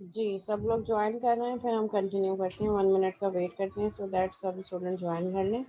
जी, सब लोग ज्वाइन कर रहे हैं, फिर हम कंटिन्यू करते हैं। 1 मिनट का वेट करते हैं सो दैट सब स्टूडेंट ज्वाइन कर लें।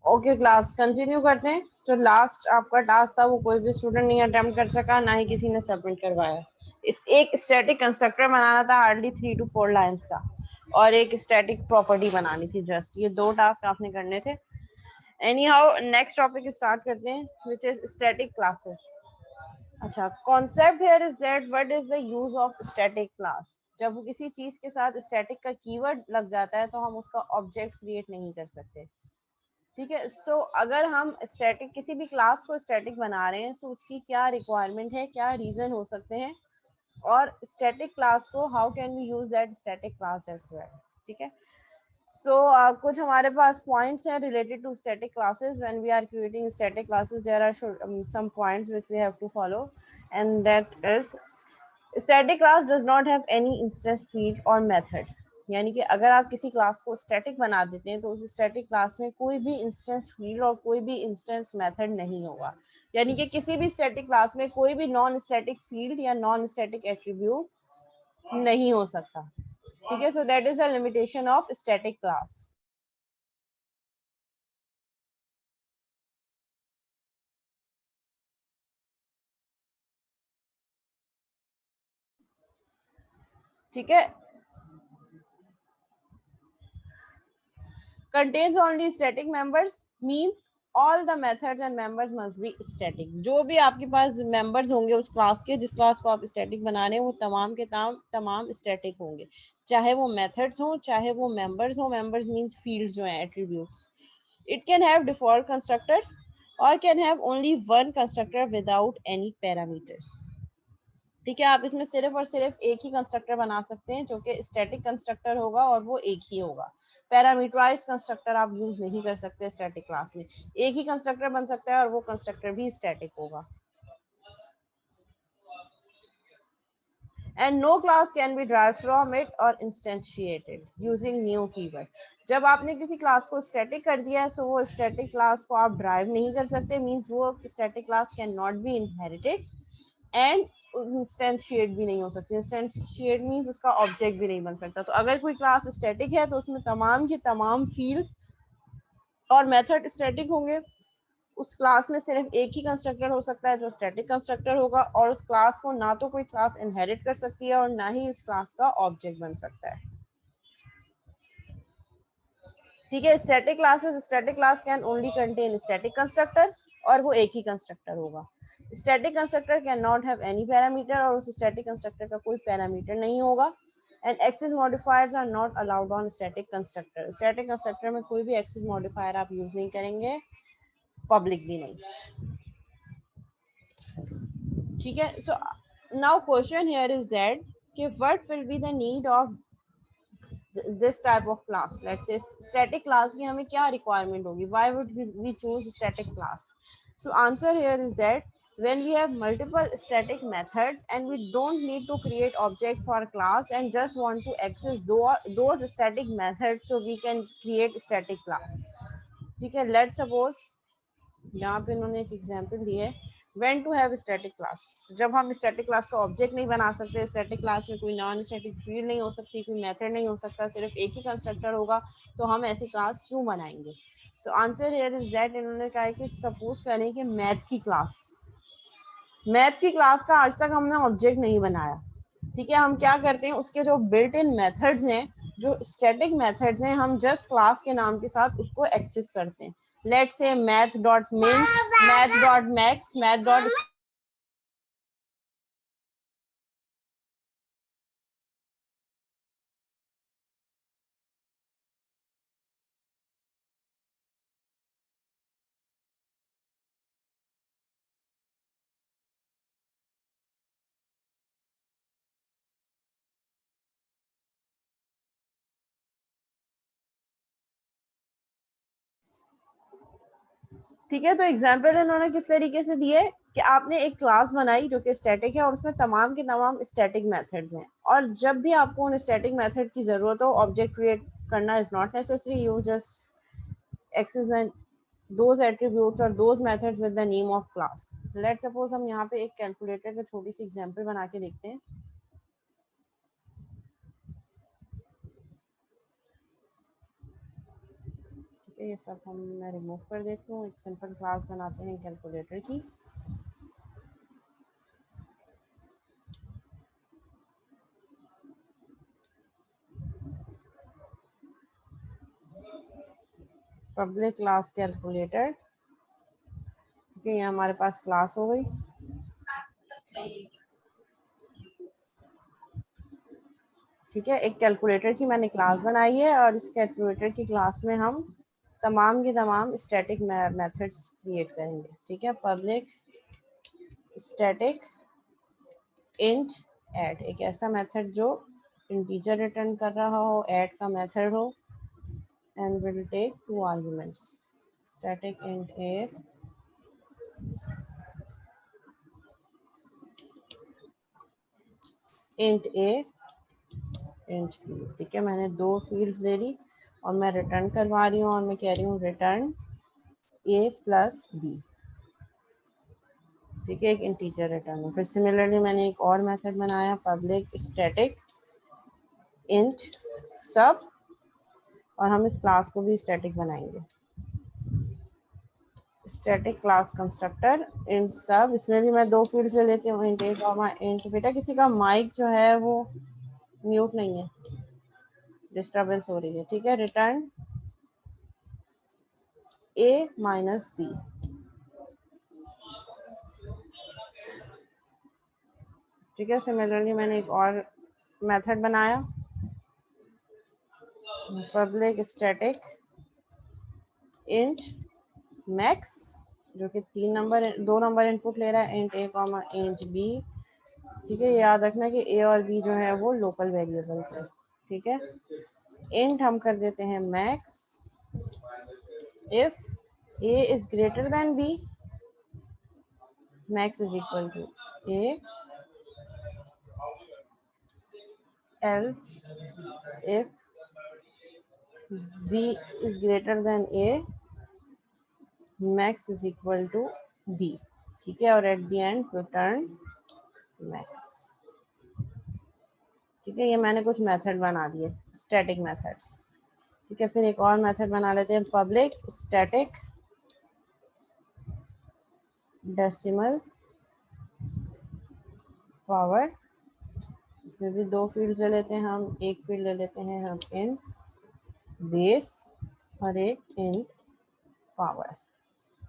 ओके क्लास कंटिन्यू करते हैं। जो लास्ट आपका टास्क था वो कोई भी स्टूडेंट नहीं अटेम्प्ट कर सका, ना ही किसी ने सबमिट करवाया। इस एक स्टैटिक कंस्ट्रक्टर बनाना था हार्डली 3 to 4 लाइन्स का, और एक स्टैटिक प्रॉपर्टी बनानी थी। जस्ट ये 2 टास्क आपने करने थे। Any how next topic start करते हैं विच इज स्टैटिक क्लासेस। अच्छा, concept here is that what is the use of static class. जब किसी चीज के साथ स्टैटिक का कीवर्ड लग जाता है तो हम उसका ऑब्जेक्ट क्रिएट नहीं कर सकते। ठीक है, सो अगर हम स्टैटिक किसी भी क्लास को स्टैटिक बना रहे हैं तो उसकी क्या रिक्वायरमेंट है, क्या रीजन हो सकते हैं, और स्टैटिक क्लास को how can we use that static class as well. ठीक है, सो कुछ हमारे पास पॉइंट्स हैं related to static classes. When we are creating static classes there are some points which we have to follow, and that is static class does not have any instance field और method. यानी कि अगर आप किसी class को static बना देते हैं तो उस स्टैटिक क्लास में कोई भी इंस्टेंस फील्ड और कोई भी इंस्टेंस मेथड नहीं होगा। यानी कि किसी भी स्टैटिक क्लास में कोई भी नॉन स्टैटिक फील्ड या नॉन स्टैटिक एट्रीब्यूट नहीं हो सकता। ठीक है, so that is the limitation of static class. ठीक है, contains only static members means all the methods and members must be static। जो भी आपके पास members होंगे उस क्लास के, जिस क्लास को आप static बना रहे हैं, वो तमाम के तमाम static होंगे। चाहे वो methods हो, चाहे वो members हो। members means fields जो हैं, attributes। it can have default constructor or can have only one constructor without any parameter। ठीक है, आप इसमें सिर्फ और सिर्फ एक ही कंस्ट्रक्टर बना सकते हैं जो कि स्टैटिक कंस्ट्रक्टर होगा, और वो एक ही होगा। पैरामीटराइज कंस्ट्रक्टर आप यूज नहीं कर सकते स्टैटिक क्लास में। एक ही कंस्ट्रक्टर बन सकता है और वो कंस्ट्रक्टर भी स्टैटिक होगा। And no class can be derived from it और इंस्टेंशिएटेड यूजिंग न्यू कीवर्ड। जब आपने किसी क्लास को स्टैटिक कर दिया है तो वो स्टैटिक क्लास को आप ड्राइव नहीं कर सकते, मीन्स वो static class can not B inherited and instantiate भी नहीं हो सकती। इंस्टेंशिएट मीन्स उसका ऑब्जेक्ट भी नहीं बन सकता। तो अगर कोई क्लास स्टैटिक है तो उसमें तमाम की तमाम फील्ड्स और मेथड स्टैटिक होंगे, उस क्लास में सिर्फ एक ही कंस्ट्रक्टर हो सकता है जो स्टैटिक कंस्ट्रक्टर होगा, और उस क्लास को ना तो कोई क्लास इनहेरिट कर सकती है और ना ही इस क्लास का ऑब्जेक्ट बन सकता है। ठीक है, static class can only contain static constructor, और वो एक ही कंस्ट्रक्टर होगा। Static constructor can not have any parameter, और उस स्टैटिक कंस्ट्रक्टर का कोई पैरामीटर नहीं होगा। And access modifiers are not allowed on static constructor. Static constructor में कोई भी एक्सेस मॉडिफायर आप यूज नहीं करेंगे, पब्लिक भी नहीं। ठीक है, so now question here is that कि what will be the need of this type of class, let's say static class की हमें क्या requirement होगी, why would we choose static class? So answer here is that when we have multiple static methods and we don't need to create object for class and just want to access those static methods, so we can create static class. ठीक है, let's suppose यहाँ पे इन्होंने एक example दी है, when to have static class। जब हम static class का ऑब्जेक्ट नहीं बना सकते, static class में कोई नॉन स्टैटिक फील्ड नहीं हो सकती, कोई मेथड नहीं हो सकता, सिर्फ एक ही कंस्ट्रक्टर होगा, तो हम ऐसी क्लास क्यों बनाएंगे? So answer here is that इन्होंने कहा है कि सपोज करें कि मैथ की क्लास का आज तक हमने ऑब्जेक्ट नहीं बनाया। ठीक है, हम क्या करते हैं, उसके जो बिल्ट इन मेथड्स हैं, जो स्टैटिक मेथड्स हैं, हम जस्ट क्लास के नाम के साथ उसको एक्सेस करते हैं। लेट्स से मैथ डॉट मिन, math dot max, math dot. ठीक है, तो एग्जाम्पल इन्होंने किस तरीके से दिए कि आपने एक क्लास बनाई जो कि स्टैटिक है और उसमें तमाम के तमाम स्टैटिक मेथड्स हैं, और जब भी आपको उन स्टैटिक मेथड की जरूरत हो, ऑब्जेक्ट क्रिएट करना is not necessary, you just access those attributes or those methods with the name of class. Let's suppose हम यहाँ पे एक कैलकुलेटर का छोटी सी एग्जांपल बना के देखते हैं। ठीक है, ये सब मैं रिमूव कर देती हूँ, एक सिंपल क्लास बनाते हैं कैलकुलेटर की। Public class calculator. ठीक है, ये हमारे पास क्लास हो गई। ठीक है, एक कैलकुलेटर की मैंने क्लास बनाई है और इस कैलकुलेटर की क्लास में हम तमाम के तमाम स्टैटिक मेथड्स क्रिएट करेंगे। ठीक है, पब्लिक स्टैटिक इंट ऐड, एक ऐसा मेथड जो इंटीजर रिटर्न कर रहा हो, ऐड का मेथड हो, and will take two arguments, static int a, int a, int b। ठीक है, मैंने दो फील्ड्स ले ली और मैं रिटर्न करवा रही हूँ, और मैं कह रही हूँ रिटर्न a प्लस b। ठीक है, एक इंटीजर रिटर्न है। फिर सिमिलरली मैंने एक और मेथड बनाया, पब्लिक स्टैटिक इंट सब, और हम इस क्लास को भी स्टैटिक बनाएंगे। स्टैटिक क्लास कंस्ट्रक्टर इंट सब, इसमें भी मैं दो फील्ड से लेती हूँ, इंट ए कॉमा इंट। बेटा किसी का माइक जो है वो म्यूट नहीं है, डिस्टरबेंस हो रही है। ठीक है, रिटर्न ए माइनस बी। ठीक है, सिमिलरली मैंने एक और मेथड बनाया, पब्लिक स्टैटिक इंट मैक्स, जो कि दो नंबर इनपुट ले रहा है, इंट ए कॉमा इंट बी। ठीक है, याद रखना कि ए और बी जो है वो लोकल वेरिएबल्स है। ठीक है, इंट हम कर देते हैं max if a is greater than b, max is equal to a, else if b is greater than a, max is equal to b। ठीक है, और at the end return max. ठीक है, ये मैंने कुछ मेथड बना दिए, स्टैटिक मेथड्स। ठीक है, फिर एक और मेथड बना लेते हैं, पब्लिक स्टैटिक डेसिमल पावर, इसमें भी दो फील्ड ले लेते हैं हम, एक फील्ड ले लेते हैं हम इन बेस और एक इन पावर।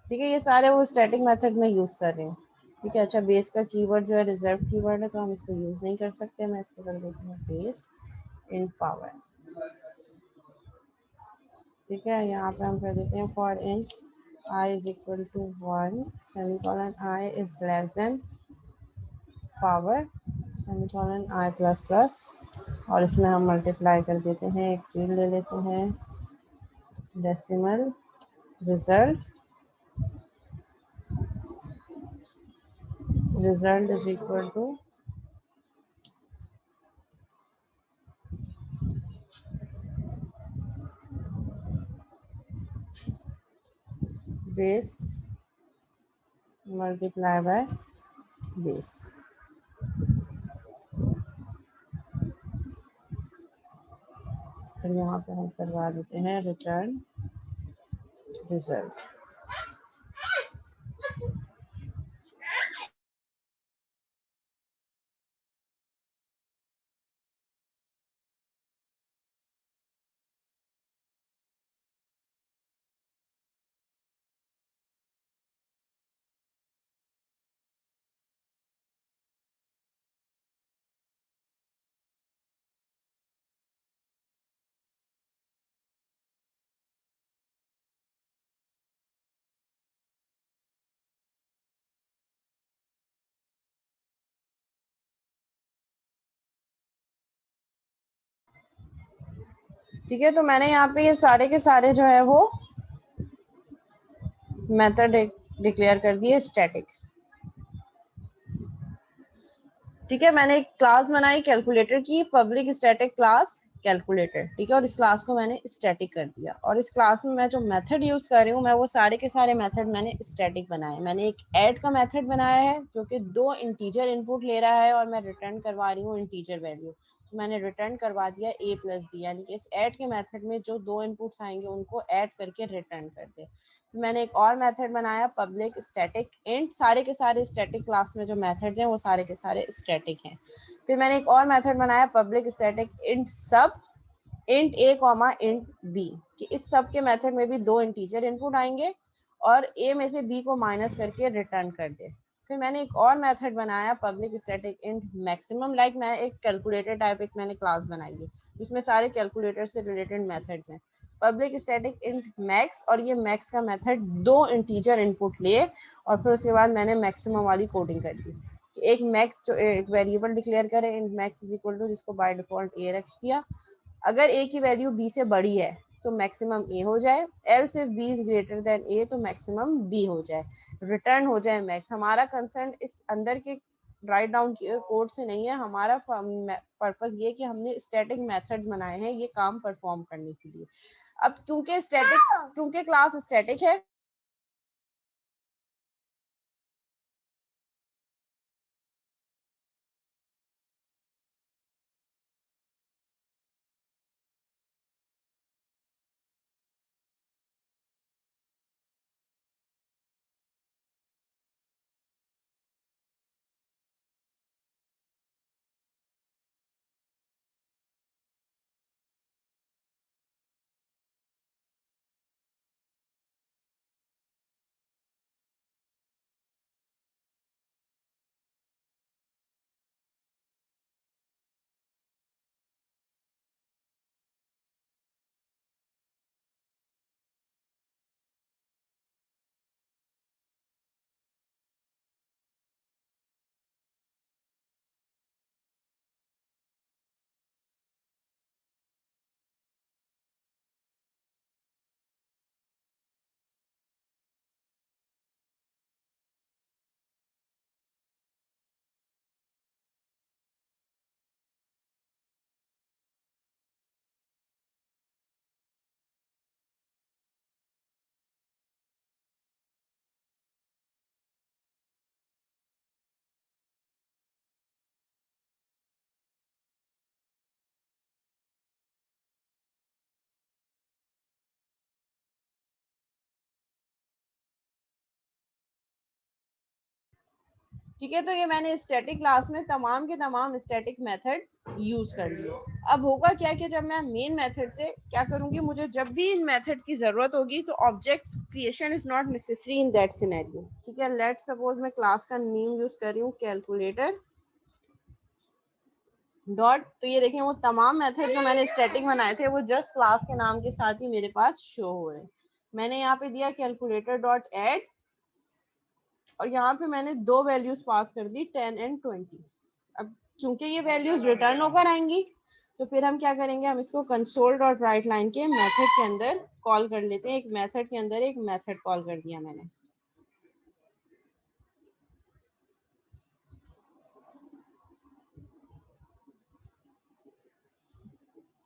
ठीक है, ये सारे वो स्टैटिक मेथड में यूज कर रहे हैं। ठीक है, अच्छा बेस का कीवर्ड जो है रिजर्व कीवर्ड है, तो हम इसको यूज नहीं कर सकते। मैं इसको कर देती हूँ बेस इन पावर। ठीक है, यहाँ पे हम कर देते हैं for in I is equal to 1 semicolon I is less than power semicolon I plus plus, और इसमें हम मल्टीप्लाई कर देते हैं, एक फील्ड ले लेते हैं decimal result, result is equal to base multiply by base. फिर यहाँ पे हम करवा देते हैं रिटर्न रिजल्ट। ठीक है, तो मैंने यहाँ पे ये सारे के सारे जो है वो मेथड डिक्लेयर कर दिए स्टैटिक। ठीक है, मैंने एक क्लास बनाई कैलकुलेटर की, पब्लिक स्टैटिक क्लास कैलकुलेटर। ठीक है, और इस क्लास को मैंने स्टैटिक कर दिया, और इस क्लास में मैं जो मेथड यूज कर रही हूँ, मैं वो सारे के सारे मेथड मैंने स्टैटिक बनाए। मैंने एक ऐड का मेथड बनाया है जो कि 2 इंटीजर इनपुट ले रहा है और मैं रिटर्न करवा रही हूँ इंटीजर वैल्यू। तो मैंने रिटर्न करवा दिया a प्लस बी, यानी कि इस ऐड के मेथड में जो 2 इनपुट्स आएंगे उनको ऐड करके रिटर्न कर दे। मैंने एक और मेथड बनाया पब्लिक स्टैटिक इंट, सारे के सारे स्टैटिक क्लास में जो मेथड्स हैं वो सारे के सारे स्टैटिक हैं। फिर मैंने एक और मेथड बनाया पब्लिक स्टैटिक इंट सब int a comma int b, कि इस सब के मेथड में भी 2 इंटीजर इनपुट आएंगे और a में से b को माइनस करके रिटर्न कर दे। फिर मैंने एक और मेथड बनाया public static int maximum, like मैं एक कैलकुलेटर टाइप एक मैंने क्लास बनाई है जिसमें सारे कैलकुलेटर से रिलेटेड मेथड्स हैं। पब्लिक स्टैटिक इंट मैक्स, और ये मैक्स का मेथड 2 इंटीजर इनपुट लिए और फिर उसके बाद मैंने मैक्सिमम वाली कोडिंग कर दी कि एक मैक्स जो एक वेरिएबल डिक्लेयर करे int max is equal to, जिसको बाय डिफॉल्ट a रख दिया। अगर a की वैल्यू b से बड़ी है तो मैक्सिमम a हो जाए, एल से b is greater than a तो मैक्सिमम b हो जाए, रिटर्न हो जाए मैक्स। हमारा कंसर्न इस अंदर के राइट डाउन कोड से नहीं है, हमारा पर्पस ये कि हमने स्टैटिक मेथड्स बनाए हैं ये काम परफॉर्म करने के लिए। अब क्योंकि क्लास स्टैटिक है ठीक है, तो ये मैंने स्टैटिक क्लास में तमाम के तमाम स्टैटिक मेथड्स यूज कर लिए। अब होगा क्या कि जब मैं मेन मेथड से क्या करूंगी, मुझे जब भी इन मेथड की जरूरत होगी तो object creation is not necessary in that scenario. ठीक है, लेट सपोज मैं क्लास का नेम यूज कर रही हूँ कैलकुलेटर डॉट, तो ये देखें वो तमाम मेथड जो मैंने स्टैटिक बनाए थे वो जस्ट क्लास के नाम के साथ ही मेरे पास शो हो रहे हैं। मैंने यहाँ पे दिया कैलकुलेटर डॉट एड, और यहाँ पे मैंने दो वैल्यूज पास कर दी 10 एंड 20। अब चूंकि ये वैल्यूज रिटर्न होकर आएंगी तो फिर हम क्या करेंगे, हम इसको कंसोल डॉट राइट लाइन के मेथड के अंदर कॉल कर लेते हैं। एक मेथड के अंदर एक मेथड कॉल कर दिया मैंने।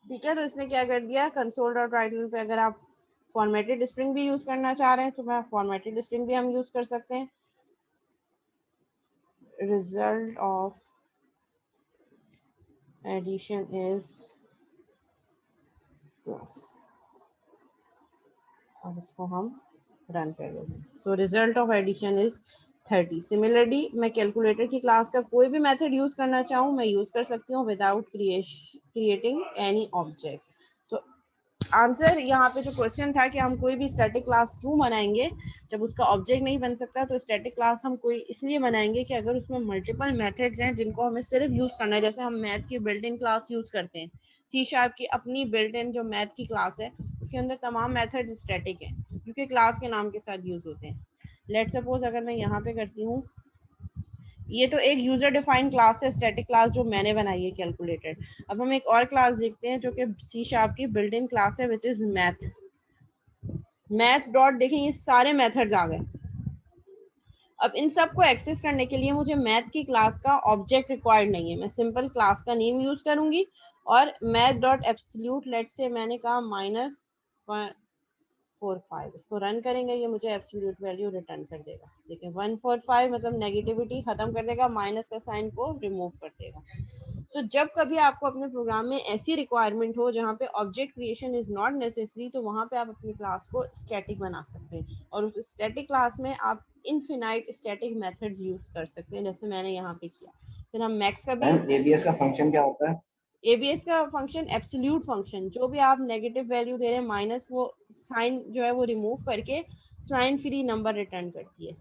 ठीक है, तो इसने क्या कर दिया, कंसोल डॉट राइट लाइन पे अगर आप फॉर्मेटेड स्ट्रिंग भी यूज करना चाह रहे हैं तो मैं फॉर्मेटेड स्ट्रिंग भी हम यूज कर सकते हैं। Result of addition is plus, अब इसको हम रन कर देंगे। So result of addition is 30। Similarly मैं कैलकुलेटर की क्लास का कोई भी मेथड यूज करना चाहूँ मैं यूज कर सकती हूँ विदाउट क्रिएटिंग एनी ऑब्जेक्ट। तो आंसर यहाँ पे जो क्वेश्चन था कि हम कोई भी स्टैटिक क्लास क्यों बनाएंगे जब उसका ऑब्जेक्ट नहीं बन सकता, तो स्टैटिक क्लास हम कोई इसलिए बनाएंगे कि अगर उसमें मल्टीपल मेथड्स हैं जिनको हमें सिर्फ यूज करना है, जैसे हम मैथ की बिल्ट इन क्लास यूज करते हैं, सी शार्प की अपनी बिल्ट इन जो मैथ की क्लास है उसके अंदर तमाम मेथड स्टैटिक है क्योंकि क्लास के नाम के साथ यूज होते हैं। लेट सपोज अगर मैं यहाँ पे करती हूँ, ये तो एक यूजर डिफाइंड क्लास है स्टैटिक क्लास जो मैंने बनाई है कैलकुलेटर। अब हम एक और क्लास देखते हैं जो कि सी शार्प की बिल्ट इन क्लास है which is math. Math dot देखें ये सारे मेथड्स आ गए। अब इन सब को एक्सेस करने के लिए मुझे मैथ की क्लास का ऑब्जेक्ट रिक्वायर्ड नहीं है, मैं सिंपल क्लास का नेम यूज करूंगी और मैथ डॉट एब्सोल्यूट लेट से मैंने कहा -145, इसको रन करेंगे ये मुझे एब्सोल्यूट वैल्यू रिटर्न कर देगा। देखिए 145 मतलब नेगेटिविटी खत्म कर देगा, माइनस का साइन को रिमूव कर देगा। तो जब कभी आपको अपने प्रोग्राम में ऐसी रिक्वायरमेंट हो जहाँ पे object creation is not necessary तो वहाँ पे आप अपनी क्लास को स्टैटिक बना सकते हैं और उस स्टैटिक क्लास में आप इनफिनाइट स्टैटिक मेथड्स यूज कर सकते हैं जैसे मैंने यहाँ पे किया। फिर हम मैक्स का भी, एबीएस का फंक्शन क्या होता है? एबीएस का फंक्शन एब्सोल्यूट फंक्शन, जो भी आप नेगेटिव वैल्यू दे रहे हैं माइनस वो साइन जो है वो रिमूव करके साइन फ्री नंबर रिटर्न करती है।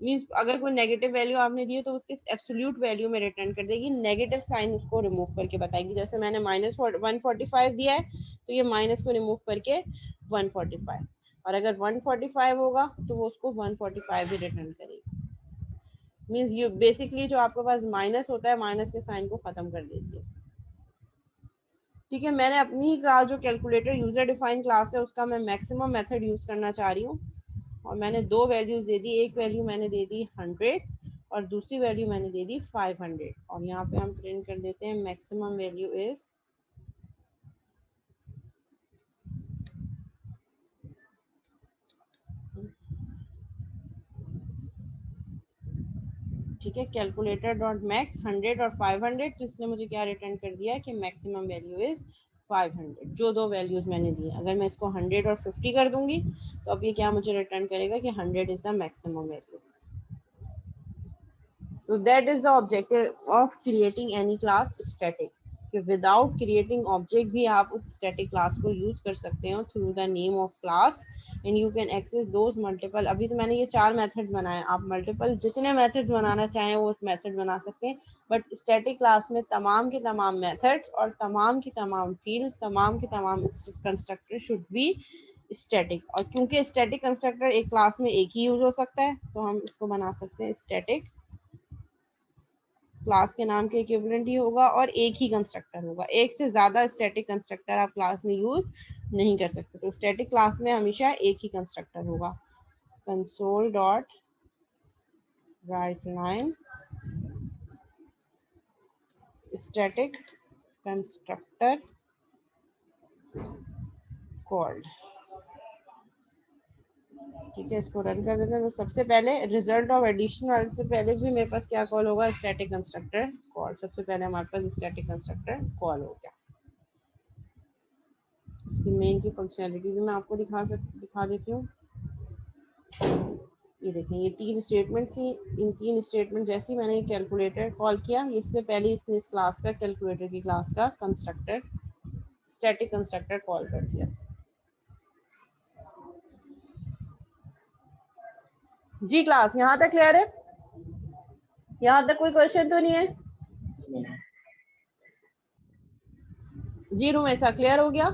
मीन्स अगर कोई नेगेटिव वैल्यू आपने दी है तो उसके एब्सोल्यूट वैल्यू में रिटर्न कर देगी, नेगेटिव साइन उसको रिमूव करके बताएगी। जैसे मैंने -145 दिया है तो ये माइनस को रिमूव करके 145, और अगर 145 होगा तो वो उसको 145 भी रिटर्न करेगी। मीन्स यू बेसिकली जो आपके पास माइनस होता है माइनस के साइन को खत्म कर देती है। ठीक है, मैंने अपनी ही क्लास जो कैलकुलेटर यूजर डिफाइंड क्लास है उसका मैं मैक्सिमम मेथड यूज करना चाह रही हूँ और मैंने दो वैल्यूज दे दी, एक वैल्यू मैंने दे दी 100 और दूसरी वैल्यू मैंने दे दी 500, और यहाँ पे हम प्रिंट कर देते हैं मैक्सिमम वैल्यू इज, ठीक है, कैलकुलेटर डॉट मैक्स 100 और 500, तो इसने मुझे क्या रिटर्न कर दिया कि मैक्सिमम वैल्यू इज 500। जो दो वैल्यूज मैंने दी, अगर मैं इसको 100 और 50 कर दूंगी तो अब ये क्या मुझे रिटर्न करेगा कि 100 is the maximum value. So that is the objective of creating any class static. कि without creating object भी आप उस static class को use कर सकते हो through the name of class and you can access those multiple। अभी तो मैंने ये 4 methods बनाए, आप multiple जितने methods बनाना चाहें वो उस method बना सकते हैं, but static class में तमाम के तमाम methods और तमाम की तमाम fields, तमाम के तमाम constructor should be static। और क्योंकि static constructor एक class में एक ही use हो सकता है तो हम इसको बना सकते हैं static, क्लास के नाम के इक्विवेलेंट ही होगा और एक ही कंस्ट्रक्टर होगा, एक से ज्यादा स्टैटिक कंस्ट्रक्टर आप क्लास में यूज नहीं कर सकते। तो स्टैटिक क्लास में हमेशा एक ही कंस्ट्रक्टर होगा। Console dot right line static constructor called. ठीक है, इसको रन कर देते हैं। तो सबसे पहले रिजल्ट ऑफ एडिशन वाले से पहले भी मेरे पास क्या कॉल होगा, स्टैटिक कंस्ट्रक्टर कॉल। सबसे पहले हमारे पास स्टैटिक कंस्ट्रक्टर कॉल हो गया। इसकी मेन की फंक्शनैलिटी भी मैं आपको दिखा देती हूँ। ये देखें, ये 3 स्टेटमेंट थी। इन 3 स्टेटमेंट जैसे ही मैंने कैलकुलेटर कॉल किया, इससे पहले इसने इस क्लास का, कैलकुलेटर की क्लास का कंस्ट्रक्टर, स्टैटिक कंस्ट्रक्टर कॉल कर दिया। जी क्लास यहाँ तक क्लियर है? यहाँ तक कोई क्वेश्चन तो नहीं है? जी रुमैसा क्लियर हो गया?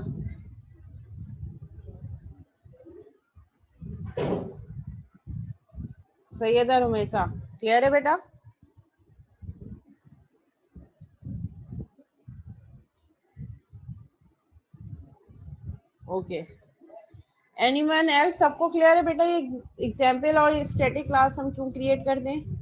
सैयदा रुमैसा क्लियर है बेटा? Okay, anyone else? सबको क्लियर है बेटा ये एग्जाम्पल और स्टैटिक क्लास हम क्यों क्रिएट करते हैं?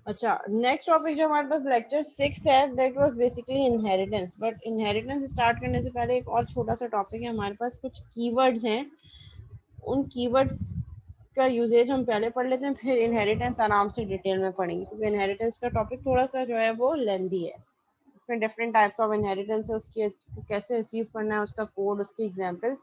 अच्छा, नेक्स्ट टॉपिक जो हमारे पास लेक्चर 6 है, that was basically inheritance. But inheritance start करने से पहले एक और छोटा सा टॉपिक है हमारे पास, कुछ कीवर्ड्स हैं। उन कीवर्ड्स का यूजेज हम पहले पढ़ लेते हैं, फिर इनहेरिटेंस आराम से डिटेल में पढ़ेंगे, क्योंकि इनहेरिटेंस का टॉपिक थोड़ा सा जो है वो लेंदी है। इसमें डिफरेंट टाइप्स ऑफ इनहेरिटेंस है, उसकी कैसे अचीव करना है, उसका कोड, उसके एग्जाम्पल्स।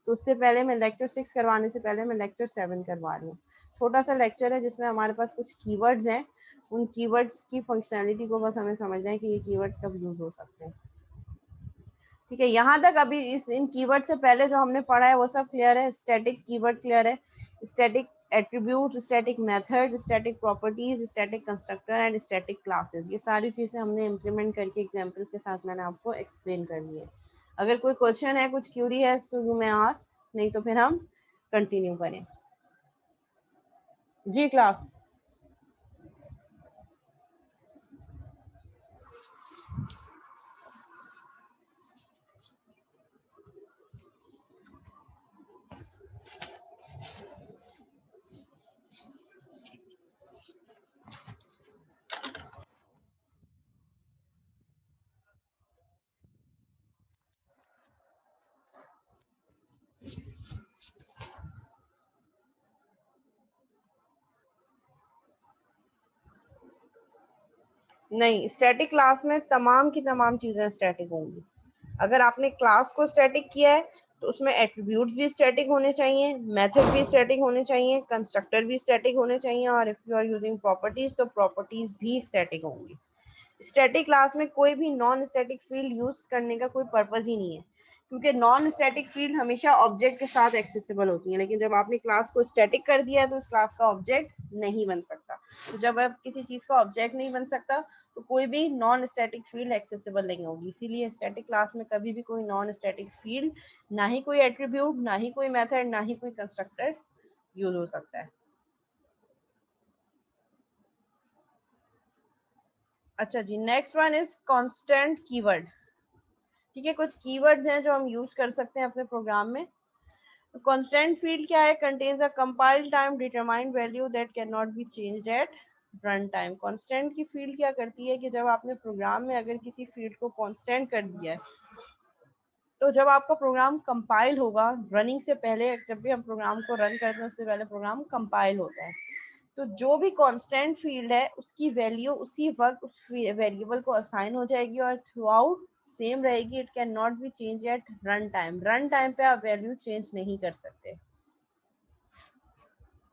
तो उससे पहले मैं लेक्चर 6 करवाने से पहले मैं लेक्चर 7 करवा रही हूँ। छोटा सा लेक्चर है जिसमें हमारे पास कुछ कीवर्ड्स हैं। उन कीवर्ड्स की फंक्शनैलिटी को बस हमें समझना है कि ये कीवर्ड्स कब यूज हो सकते हैं। ठीक है, यहाँ तक अभी इस इन कीवर्ड से पहले जो हमने पढ़ा है वो सब क्लियर है। स्टैटिक कीवर्ड क्लियर है, static attribute, static method, static properties, static constructor and static classes, ये सारी चीजें हमने इम्प्लीमेंट करके एग्जांपल्स के साथ मैंने आपको एक्सप्लेन कर दी है। अगर कोई क्वेश्चन है, कुछ क्यूरी है तो यू मे आस्क, नहीं तो फिर हम कंटिन्यू करें। जी क्लास। नहीं, स्टैटिक क्लास में तमाम की तमाम चीजें स्टैटिक होंगी। अगर आपने क्लास को स्टैटिक किया है तो उसमें एट्रीब्यूट्स भी स्टैटिक होने चाहिए, मेथड भी स्टैटिक होने चाहिए, कंस्ट्रक्टर भी स्टैटिक होने चाहिए, और if you are using properties तो प्रॉपर्टीज भी स्टैटिक होंगी। स्टैटिक क्लास में कोई भी नॉन स्टैटिक फील्ड यूज करने का कोई पर्पज ही नहीं है, क्योंकि नॉन स्टैटिक फील्ड हमेशा ऑब्जेक्ट के साथ एक्सेसिबल होती है। लेकिन जब आपने क्लास को स्टैटिक कर दिया है तो उस क्लास का ऑब्जेक्ट नहीं बन सकता। तो जब अब किसी चीज का ऑब्जेक्ट नहीं बन सकता तो कोई भी नॉन स्टैटिक फील्ड एक्सेसिबल नहीं होगी। इसीलिए स्टैटिक क्लास में कभी भी कोई नॉन स्टैटिक फील्ड, ना ही कोई एट्रीब्यूट, ना ही कोई मेथड, ना ही कोई कंस्ट्रक्टर यूज हो सकता है। अच्छा जी, next one is constant keyword. ठीक है, कुछ कीवर्ड्स हैं जो हम यूज कर सकते हैं अपने प्रोग्राम में। कांस्टेंट फील्ड क्या है? Contains a compile time determined value that can not be changed at run time. Constant की फील्ड क्या करती है कि जब आपने प्रोग्राम में अगर किसी फील्ड को कांस्टेंट कर दिया है, तो जब आपका प्रोग्राम कंपाइल होगा, रनिंग से पहले, जब भी हम प्रोग्राम को रन करते हैं उससे पहले प्रोग्राम कंपाइल होता है, तो जो भी कांस्टेंट फील्ड है उसकी वैल्यू उसी वक्त उस वेरिएबल को असाइन हो जाएगी और थ्रू आउट सेम रहेगी। It can not be change at run time. Run time पे आप वैल्यू चेंज नहीं कर सकते।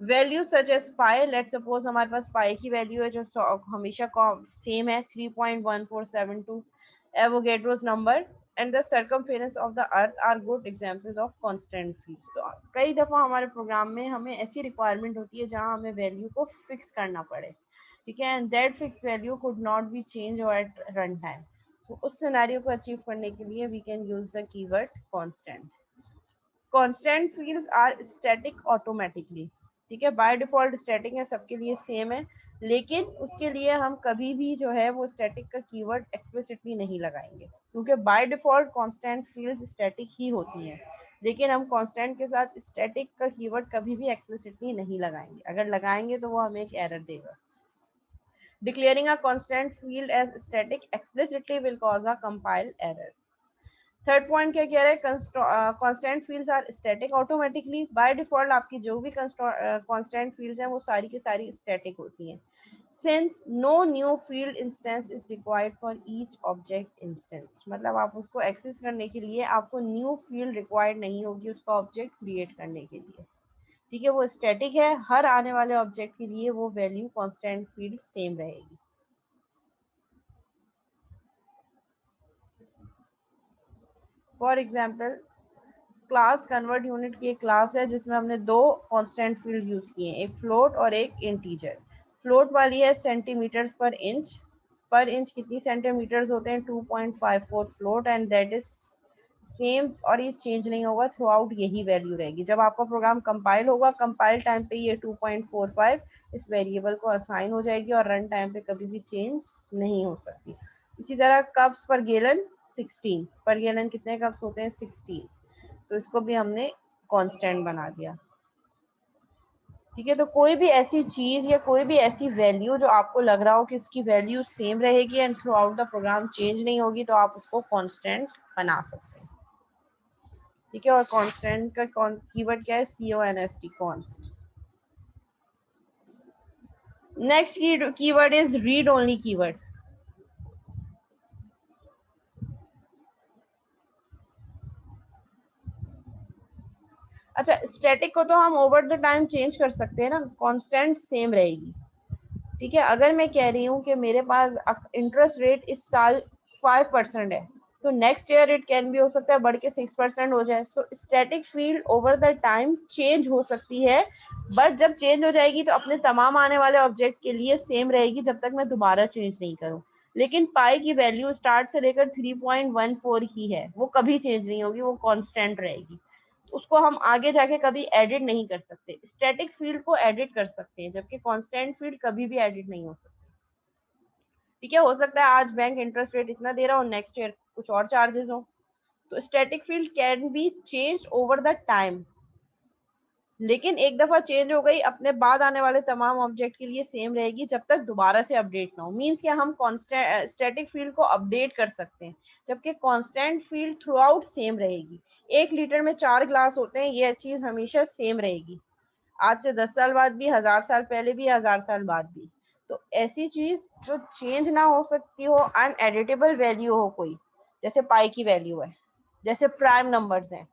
वैल्यू सच एज पाई, लेट सपोज हमारे पास पाई की वैल्यू है जो हमेशा सेम है, 3.1472 Avogadro's number, and the circumference of the earth are good examples of constant fields. तो कई दफा हमारे प्रोग्राम में हमें ऐसी रिक्वायरमेंट होती है जहां हमें वैल्यू को फिक्स करना पड़े, ठीक है, and that fix value could not be change at run time. तो उस सिनेरियो को अचीव करने के लिए we can use the keyword constant. Constant fields are static automatically, ठीक है, बाय डिफॉल्ट स्टैटिक है, सबके लिए सेम है, लेकिन उसके लिए हम कभी भी जो है वो स्टैटिक का कीवर्ड एक्सप्लिसिटली नहीं लगाएंगे, क्योंकि by default constant fields static ही होती हैं। लेकिन हम कांस्टेंट के साथ स्टैटिक का कीवर्ड कभी भी एक्सप्लिसिटली नहीं लगाएंगे, अगर लगाएंगे तो वो हमें एक एरर देगा। Declaring a constant field as static explicitly will cause a compile error. Third point क्या कह रहे हैं, constant fields are static automatically, by default आपकी जो भी कांस्टेंट फील्ड्स हैं वो सारी की सारी स्टैटिक होती हैं, since no new field instance is required for each object instance, मतलब आप उसको एक्सेस करने के लिए आपको न्यू फील्ड रिक्वायर्ड नहीं होगी उसका ऑब्जेक्ट क्रिएट करने के लिए, ठीक है, वो स्टैटिक है, हर आने वाले ऑब्जेक्ट के लिए वो वैल्यू कांस्टेंट फील्ड सेम रहेगी। For example class convert unit की एक क्लास है जिसमें हमने दो कांस्टेंट फील्ड यूज किए हैं, एक फ्लोट और एक इंटीजर। फ्लोट वाली है सेंटीमीटर्स पर इंच कितनी सेंटीमीटर्स होते हैं, 2.54 float, and that is same, और ये चेंज नहीं होगा थ्रू आउट, यही वैल्यू रहेगी जब आपका प्रोग्राम कंपाइल होगा, कंपाइल टाइम पे ये 2.45 इस वेरिएबल को असाइन हो जाएगी और रन टाइम पे कभी भी चेंज नहीं हो सकती। इसी तरह कप्स पर गैलन 16, पर गैलन कितने कप्स होते हैं, 16, तो इसको भी हमने कांस्टेंट बना दिया, ठीक है। तो कोई भी ऐसी चीज या कोई भी ऐसी वैल्यू जो आपको लग रहा हो कि इसकी वैल्यू सेम रहेगी and throughout the program change नहीं होगी, तो आप उसको कांस्टेंट बना सकते हैं, ठीक है। और कांस्टेंट का कीवर्ड क्या है, CONST, const. Next keyword is read only keyword. अच्छा, स्टैटिक को तो हम ओवर द टाइम चेंज कर सकते हैं ना, कांस्टेंट सेम रहेगी, ठीक है। अगर मैं कह रही हूँ कि मेरे पास इंटरेस्ट रेट इस साल 5% है, तो नेक्स्ट ईयर इट कैन भी हो सकता है बढ़ के 6% हो जाए, so static field over the time change हो सकती है, बट जब चेंज हो जाएगी तो अपने तमाम आने वाले ऑब्जेक्ट के लिए सेम रहेगी जब तक मैं दोबारा चेंज नहीं करूँ। लेकिन पाई की वैल्यू स्टार्ट से लेकर 3.14 ही है, वो कभी चेंज नहीं होगी, वो कांस्टेंट रहेगी, उसको हम आगे जाके कभी एडिट नहीं कर सकते। स्टैटिक फील्ड को एडिट कर सकते हैं जबकि कांस्टेंट फील्ड कभी भी एडिट नहीं हो सकती, ठीक है। हो सकता है आज बैंक इंटरेस्ट रेट इतना दे रहा हो, नेक्स्ट ईयर कुछ और चार्जेस हो, तो static field can be change over the time, लेकिन एक दफा चेंज हो गई अपने बाद आने वाले तमाम ऑब्जेक्ट के लिए सेम रहेगी जब तक दोबारा से अपडेट ना हो। मींस कि हम कांस्टेंट स्टैटिक फील्ड को अपडेट कर सकते हैं जबकि constant field through out same रहेगी। 1 लीटर में 4 ग्लास होते हैं, ये चीज हमेशा सेम रहेगी, आज से 10 साल बाद भी, 1000 साल पहले भी, 1000 साल बाद भी। तो ऐसी चीज जो चेंज ना हो सकती हो, अनएडिटेबल वैल्यू हो कोई, जैसे पाई की वैल्यू है, जैसे प्राइम नंबर्स हैं,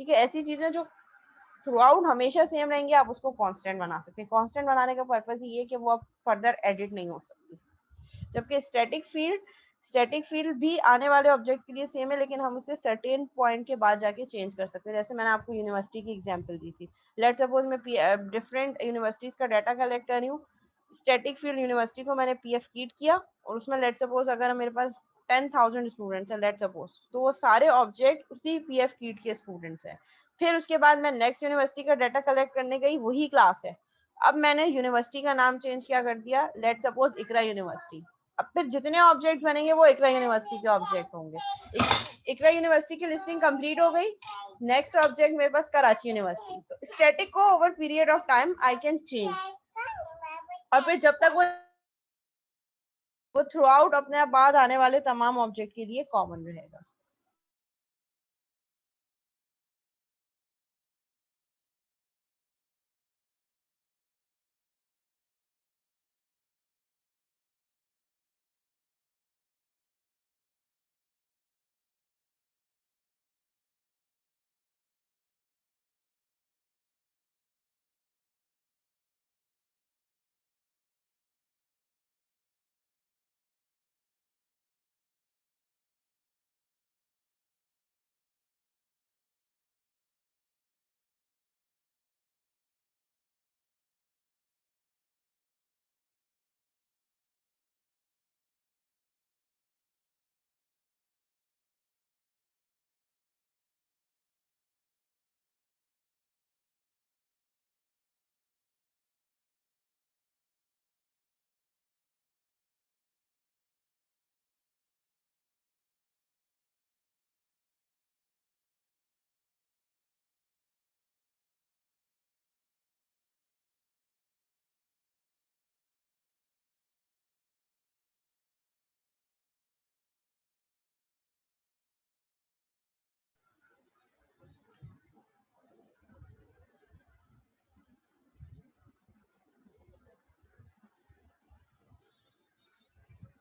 ठीक है, ऐसी चीजें जो थ्रू आउट हमेशा सेम रहेंगी, आप उसको कांस्टेंट बना सकते हैं। कांस्टेंट बनाने का पर्पज ये है कि वो अब फर्दर एडिट नहीं हो सकती। जबकि स्टैटिक फील्ड भी आने वाले ऑब्जेक्ट के लिए सेम है, लेकिन हम उसे सर्टेन पॉइंट के बाद जाके चेंज कर सकते हैं, जैसे मैंने आपको यूनिवर्सिटी की एग्जांपल दी थी। लेट्स सपोज मैं डिफरेंट यूनिवर्सिटीज का डाटा कलेक्ट कर रही हूँ, स्टैटिक फील्ड यूनिवर्सिटी को मैंने PF कीट किया, और उसमें लेट्स सपोज अगर मेरे पास 10,000 स्टूडेंट्स हैं लेट्स सपोज, तो वो सारे ऑब्जेक्ट उसी PF कीट के स्टूडेंट्स हैं। फिर उसके बाद मैं नेक्स्ट यूनिवर्सिटी का डाटा कलेक्ट करने गई, वही क्लास है, अब मैंने यूनिवर्सिटी का नाम चेंज क्या कर दिया, लेट्स सपोज इकरा यूनिवर्सिटी। अब फिर जितने ऑब्जेक्ट बनेंगे वो इकरा यूनिवर्सिटी के ऑब्जेक्ट होंगे। इकरा यूनिवर्सिटी की लिस्टिंग कंप्लीट हो गई, नेक्स्ट ऑब्जेक्ट मेरे पास कराची यूनिवर्सिटी। तो स्टैटिक को over period of time I can change, और फिर जब तक वो थ्रू आउट अपने बाद आने वाले तमाम ऑब्जेक्ट के लिए कॉमन रहेगा।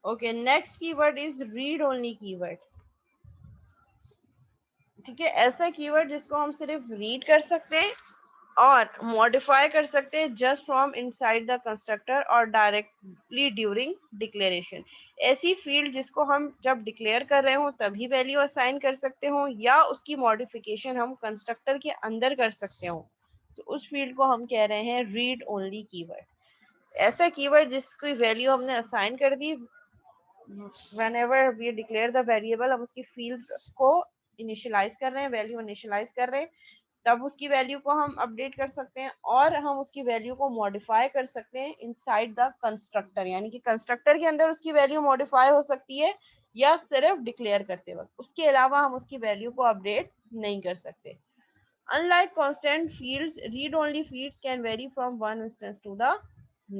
Okay, next keyword is read only keyword. ठीक है, ऐसा कीवर्ड जिसको हम सिर्फ रीड कर सकते हैं और मॉडिफाई कर सकते हैं just from inside the constructor और डायरेक्टली ड्यूरिंग डिक्लेरेशन। ऐसी फील्ड जिसको हम जब डिक्लेयर कर रहे हो तभी वैल्यू असाइन कर सकते हो, या उसकी मॉडिफिकेशन हम कंस्ट्रक्टर के अंदर कर सकते हो, तो उस फील्ड को हम कह रहे हैं रीड ओनली कीवर्ड। ऐसा कीवर्ड जिसकी वैल्यू हमने असाइन कर दी, whenever we declare the variable, हम उसकी फील्ड को इनिशियलाइज कर रहे हैं, वैल्यू इनिशियलाइज कर रहे हैं, तब उसकी वैल्यू को हम अपडेट कर सकते हैं और हम उसकी वैल्यू को मॉडिफाई कर सकते हैं इनसाइड द कंस्ट्रक्टर, यानी कि कंस्ट्रक्टर के अंदर उसकी वैल्यू मॉडिफाई हो सकती है या सिर्फ डिक्लेयर करते वक्त, उसके अलावा हम उसकी वैल्यू को अपडेट नहीं कर सकते। Unlike constant fields, read-only fields can vary from one instance to the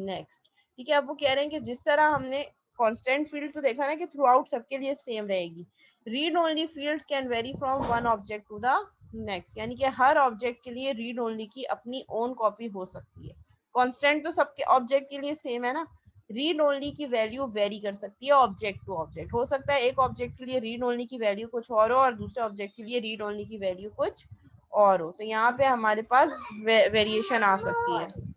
next। ठीक है, अब वो कह रहे हैं कि जिस तरह हमने constant field तो देखा ना कि थ्रू आउट सबके लिए सेम रहेगी, read only fields can vary from one object to the next, यानी कि हर ऑब्जेक्ट के लिए रीड ओनली की अपनी ओन कॉपी हो सकती है। कांस्टेंट तो सबके ऑब्जेक्ट के लिए सेम है ना, रीड ओनली की वैल्यू वेरी कर सकती है ऑब्जेक्ट टू ऑब्जेक्ट। हो सकता है एक ऑब्जेक्ट के लिए रीड ओनली की वैल्यू कुछ और हो और दूसरे ऑब्जेक्ट के लिए रीड ओनली की वैल्यू कुछ और हो, तो यहाँ पे हमारे पास वेरिएशन आ सकती है।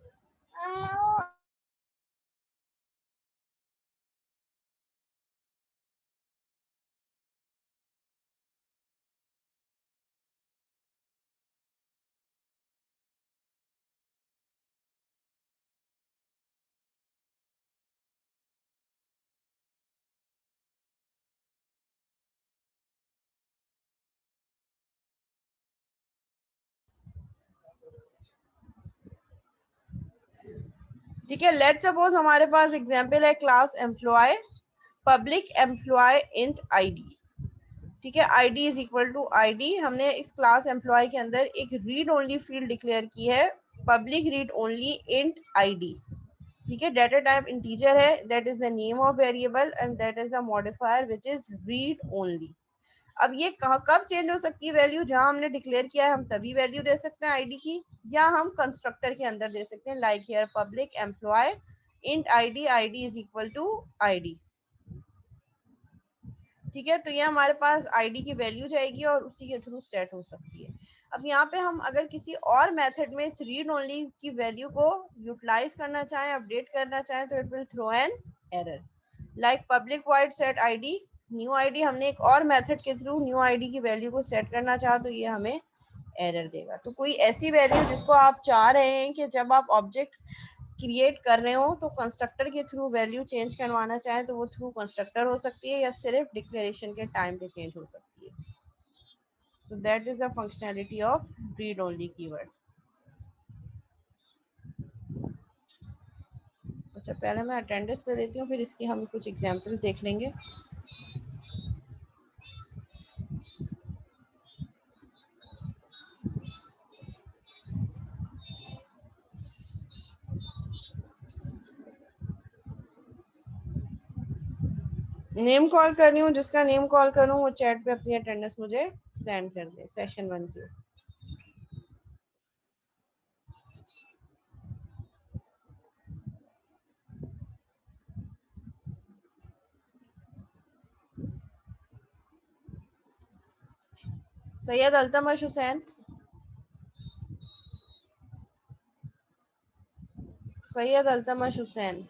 ठीक है, लेट सपोज हमारे पास एग्जांपल है class employee public employee int ID. ठीक है, ID is equal to ID. हमने इस क्लास एम्प्लॉय के अंदर एक रीड ओनली फील्ड डिक्लेयर की है, public read only int ID. ठीक है, डेटा टाइप इंटीजर है, that is the name of variable and that is the modifier which is read only. अब ये कब चेंज हो सकती है वैल्यू, जहां हमने डिक्लेयर किया है हम तभी वैल्यू दे सकते हैं आईडी की, या हम कंस्ट्रक्टर के अंदर दे सकते हैं, like here public employee int ID, ID is equal to ID. ठीक है, तो ये हमारे पास आईडी की वैल्यू जाएगी और उसी के थ्रू सेट हो सकती है। अब यहाँ पे हम अगर किसी और मेथड में इस रीड ओनली की वैल्यू को यूटिलाइज करना चाहें, अपडेट करना चाहें, तो it will throw an error, like public void set ID new ID. हमने एक और मेथड के थ्रू न्यू आईडी की वैल्यू को सेट करना चाहा तो ये हमें एरर देगा। तो कोई ऐसी वैल्यू जिसको आप चाह रहे हैं कि जब आप ऑब्जेक्ट क्रिएट कर रहे हो तो कंस्ट्रक्टर के थ्रू वैल्यू चेंज करवाना चाहें तो वो थ्रू कंस्ट्रक्टर हो सकती है या सिर्फ डिक्लेरेशन के टाइम पे चेंज हो सकती है। तो that is the functionality of read only keyword. अच्छा, पहले मैं अटेंडेंस दे देती हूँ, फिर इसकी हम कुछ एग्जाम्पल देख लेंगे। नेम कॉल कर रही हूँ, जिसका नेम कॉल करूँ वो चैट पे अपनी अटेंडेंस मुझे सेंड कर दे, सेशन 1 की। सैयद अल्तमश हुसैन, सैयद अल्तमश हुसैन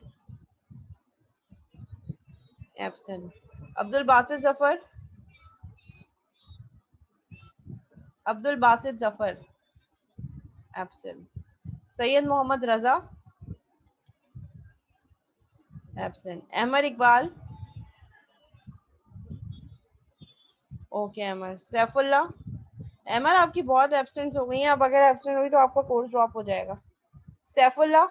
एब्सेंट। अब्दुल बासित जफर, अब्दुल बासित जफर एब्सेंट। सैयद मोहम्मद रजा एब्सेंट। अहमद इकबाल, ओके अहमद। सैफुल्ला, अहमद आपकी बहुत एब्सेंट हो गई हैं, अब अगर एब्सेंट हुई तो आपका कोर्स ड्रॉप हो जाएगा। सैफुल्ला,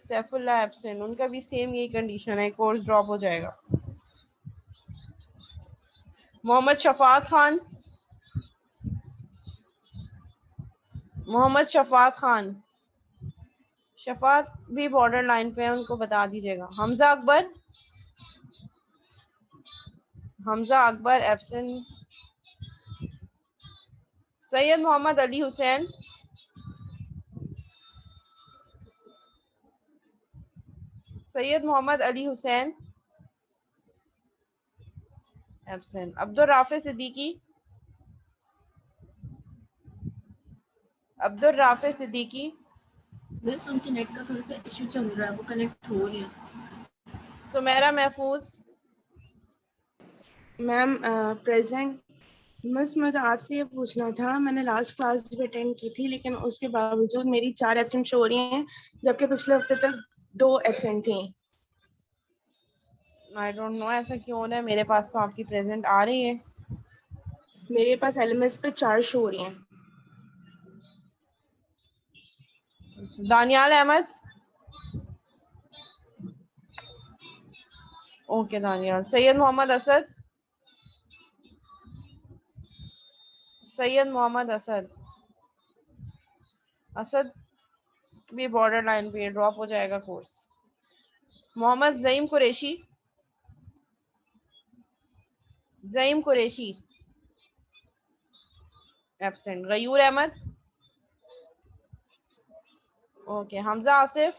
सैफुल्ला एब्सेंट, उनका भी सेम यही कंडीशन है, कोर्स ड्रॉप हो जाएगा। मोहम्मद शफात खान, मोहम्मद शफात खान, शफात भी बॉर्डर लाइन पे है, उनको बता दीजिएगा। हमजा अकबर, हमजा अकबर एब्सेंट। सैयद मोहम्मद अली हुसैन, सैयद मोहम्मद अली हुसैन एब्सेंट। अब्दुल राफे सिद्दीकी, अब्दुल राफे सिद्दीकी। बस उनके नेट का थोड़ा सा इशू चल रहा है, वो कनेक्ट हो रही है। सुमेरा महफूज। Ma'am present. बस मुझे आपसे ये पूछना था, मैंने लास्ट क्लास भी अटेंड की थी लेकिन उसके बावजूद मेरी 4 एब्सेंट शो हो रही हैं, जबकि पिछले हफ्ते तक 2 एब्सेंट थी। आई डोंट नो ऐसा क्यों हो रहा है, मेरे पास तो आपकी प्रेजेंट आ रही है। मेरे पास एलएमएस पे 4 शो हो रही हैं। दानियाल अहमद। ओके दानियाल। सैयद मोहम्मद असद, सैयद मोहम्मद असद। असद भी बॉर्डर लाइन पे ड्रॉप हो जाएगा course. Mohammad Zaeem Qureshi, Zaeem Qureshi absent. Ghayur Ahmed. Okay. Hamza Asif,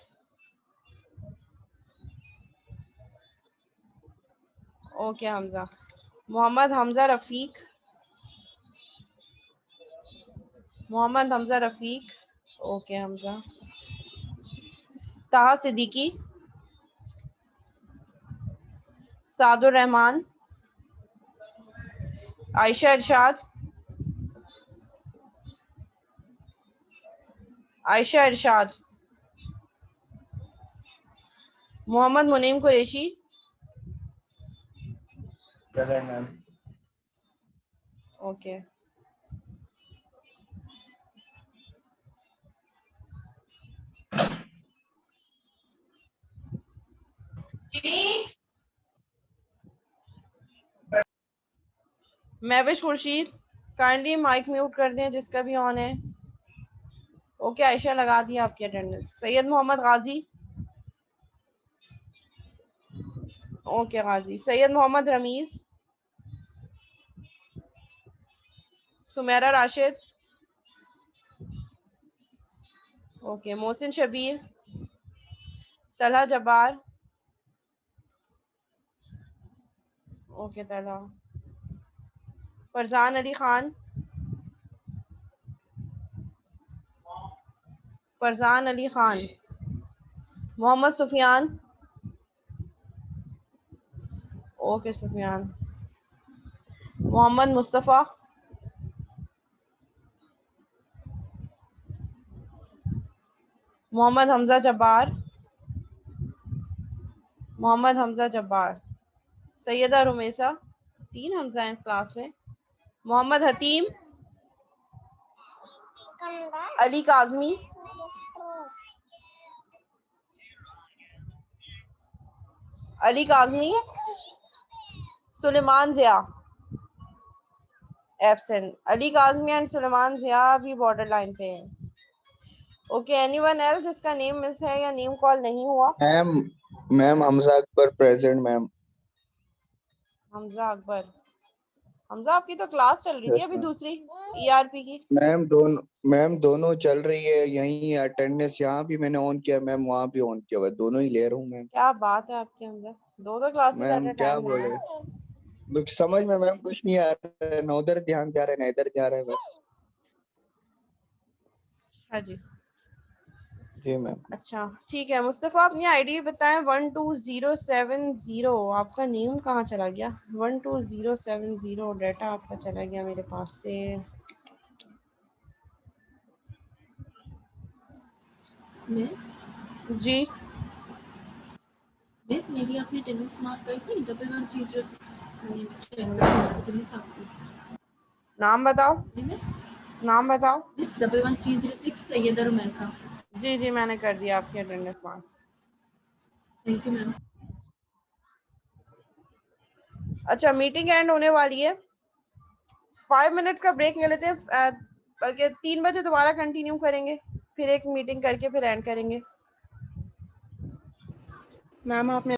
okay Hamza. Mohammad Hamza Rafiq, Mohammad Hamza Rafiq, okay Hamza. Taha Siddiqui, सादुर Rahman, Ayesha इरशाद, Ayesha Irshad. Mohammad Muneem Qureshi, present ma'am. Okay. Mahvish Khurshid, kindly mic mute कर दें जिसका भी ऑन है। ओके आयशा लगा दी आपकी अटेंडेंस। सैयद मोहम्मद गाजी, ओके गाजी। Syed Mohammad Ramiz, Sumera Rashid, okay. Mohsin Shabir, Talha Jabbar, okay Talha. Farzan Ali Khan, Farzan Ali Khan. Mohammad Sufiyan, okay Sufiyan. Mohammad Mustafa, Mohammad Hamza Jabbar, Mohammad Hamza Jabbar. Syeda Rumesa, 3 Hamza हैं इस क्लास में। मोहम्मद हतीम, अली काजमी, अली काजमी। सुलेमान जिया एब्सेंट। अली काजमी एंड सुलेमान जिया भी बॉर्डर लाइन पे हैं। ओके एनीवन एल्स जिसका नेम मिस है या नेम कॉल नहीं हुआ? Ma'am ma'am Hamza Akbar present ma'am. Hamza Akbar. Hamza आपकी तो क्लास चल रही थी यस अभी मैम। दूसरी ईआरपी की। मैम दोनों चल रही है, यहीं अटेंडेंस यहाँ भी मैंने ऑन किया मैम, वहाँ भी ऑन किया हुआ, दोनों ही ले रहा हूँ मैम। क्या बात है आपकी हमजा, दो क्लासेस एट मैम अ क्या टाइम ले रहे बोले, हैं। कुछ समझ में मैम कुछ नहीं आ रहा है, ना उधर ध्यान जा रहा है ना इधर जा रहा है बस। हाँ जी। जी मैम। अच्छा ठीक है मुस्तफ़ा, अपनी आईडी बताएं। 12070 आपका नेम कहाँ चला गया? 12070 डाटा आपका चला गया मेरे पास से। मिस जी मिस मेरी आपने अटेंडेंस मार्क करी थी 11306। मैंने चेक कर मिस आपको। नाम बताओ, मिस नाम बताओ। मिस 11306 सैयदा रुमैसा। जी जी मैंने कर दिया आपकी attendance mark. Thank you ma'am. अच्छा मीटिंग एंड होने वाली है, 5 मिनट्स का ब्रेक ले लेते हैं, बल्कि 3 बजे दोबारा कंटिन्यू करेंगे, फिर एक मीटिंग करके फिर एंड करेंगे। मैम आपने